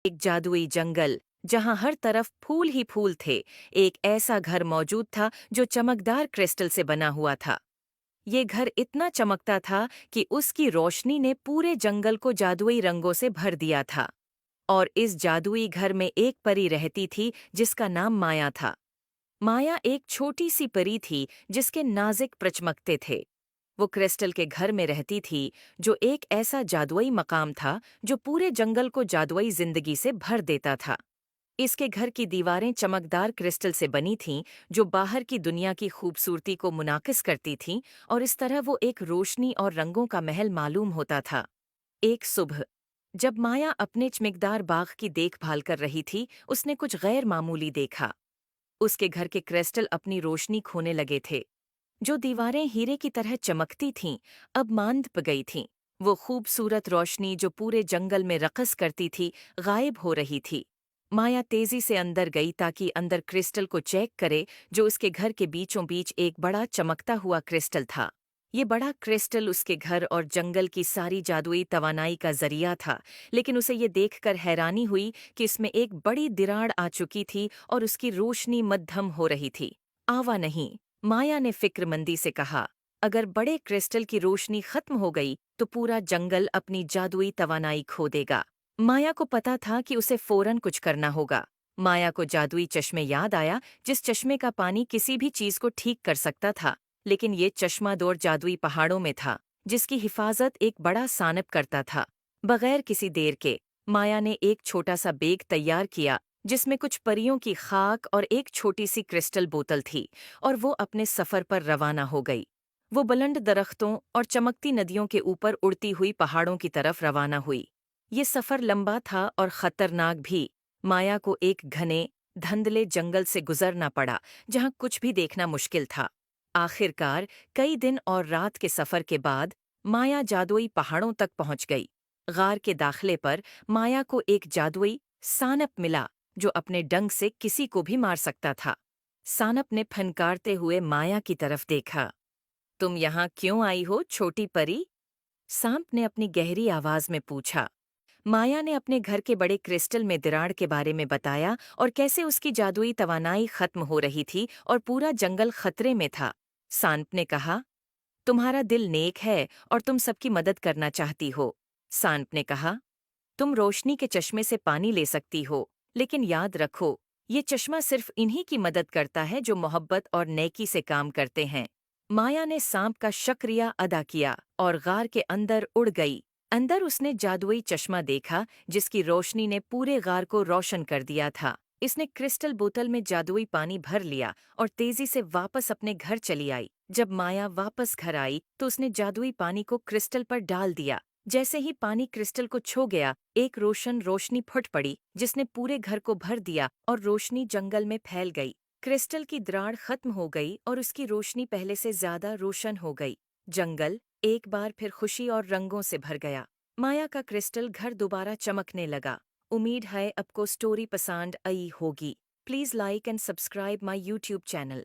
एक जादुई जंगल जहां हर तरफ फूल ही फूल थे। एक ऐसा घर मौजूद था जो चमकदार क्रिस्टल से बना हुआ था। ये घर इतना चमकता था कि उसकी रोशनी ने पूरे जंगल को जादुई रंगों से भर दिया था। और इस जादुई घर में एक परी रहती थी जिसका नाम माया था। माया एक छोटी सी परी थी जिसके नाजुक प्रचमकते थे। वो क्रिस्टल के घर में रहती थी, जो एक ऐसा जादुई मकाम था जो पूरे जंगल को जादुई जिंदगी से भर देता था। इसके घर की दीवारें चमकदार क्रिस्टल से बनी थीं, जो बाहर की दुनिया की खूबसूरती को मुनाकिस करती थीं, और इस तरह वो एक रोशनी और रंगों का महल मालूम होता था। एक सुबह, जब माया अपने चमकदार बाग की देखभाल कर रही थी, उसने कुछ गैर मामूली देखा। उसके घर के क्रिस्टल अपनी रोशनी खोने लगे थे। जो दीवारें हीरे की तरह चमकती थीं, अब मांद प गई थीं। वो खूबसूरत रोशनी जो पूरे जंगल में रक़स करती थी, गायब हो रही थी। माया तेजी से अंदर गई ताकि अंदर क्रिस्टल को चेक करे, जो उसके घर के बीचों बीच एक बड़ा चमकता हुआ क्रिस्टल था। ये बड़ा क्रिस्टल उसके घर और जंगल की सारी जादुई तवानाई का जरिया था, लेकिन उसे ये देखकर हैरानी हुई कि इसमें एक बड़ी दरार आ चुकी थी और उसकी रोशनी मद्धम हो रही थी। आवा नहीं, माया ने फिक्रमंदी से कहा। अगर बड़े क्रिस्टल की रोशनी खत्म हो गई तो पूरा जंगल अपनी जादुई तवानाई खो देगा। माया को पता था कि उसे फौरन कुछ करना होगा। माया को जादुई चश्मे याद आया, जिस चश्मे का पानी किसी भी चीज को ठीक कर सकता था। लेकिन ये चश्मा दौड़ जादुई पहाड़ों में था, जिसकी हिफाजत एक बड़ा सानप करता था। बगैर किसी देर के माया ने एक छोटा सा बैग तैयार किया, जिसमें कुछ परियों की खाक और एक छोटी सी क्रिस्टल बोतल थी, और वो अपने सफर पर रवाना हो गई। वो बुलंद दरख्तों और चमकती नदियों के ऊपर उड़ती हुई पहाड़ों की तरफ रवाना हुई। ये सफर लंबा था और खतरनाक भी। माया को एक घने, धुंधले जंगल से गुजरना पड़ा, जहां कुछ भी देखना मुश्किल था। आखिरकार कई दिन और रात के सफर के बाद माया जादुई पहाड़ों तक पहुंच गई। गार के दाखिले पर माया को एक जादुई सानप मिला, जो अपने डंक से किसी को भी मार सकता था। सानप ने फनकारते हुए माया की तरफ देखा। तुम यहाँ क्यों आई हो, छोटी परी? सांप ने अपनी गहरी आवाज में पूछा। माया ने अपने घर के बड़े क्रिस्टल में दरार के बारे में बताया और कैसे उसकी जादुई तवानाई खत्म हो रही थी और पूरा जंगल खतरे में था। सांप ने कहा, तुम्हारा दिल नेक है और तुम सबकी मदद करना चाहती हो। सांप ने कहा, तुम रोशनी के चश्मे से पानी ले सकती हो, लेकिन याद रखो, ये चश्मा सिर्फ इन्हीं की मदद करता है जो मोहब्बत और नेकी से काम करते हैं। माया ने सांप का शुक्रिया अदा किया और गार के अंदर उड़ गई। अंदर उसने जादुई चश्मा देखा, जिसकी रोशनी ने पूरे गार को रोशन कर दिया था। इसने क्रिस्टल बोतल में जादुई पानी भर लिया और तेजी से वापस अपने घर चली आई। जब माया वापस घर आई तो उसने जादुई पानी को क्रिस्टल पर डाल दिया। जैसे ही पानी क्रिस्टल को छू गया, एक रोशन रोशनी फुट पड़ी, जिसने पूरे घर को भर दिया और रोशनी जंगल में फैल गई। क्रिस्टल की दरार खत्म हो गई और उसकी रोशनी पहले से ज्यादा रोशन हो गई। जंगल एक बार फिर खुशी और रंगों से भर गया। माया का क्रिस्टल घर दोबारा चमकने लगा। उम्मीद है आपको स्टोरी पसंद आई होगी। Please like and subscribe my YouTube channel.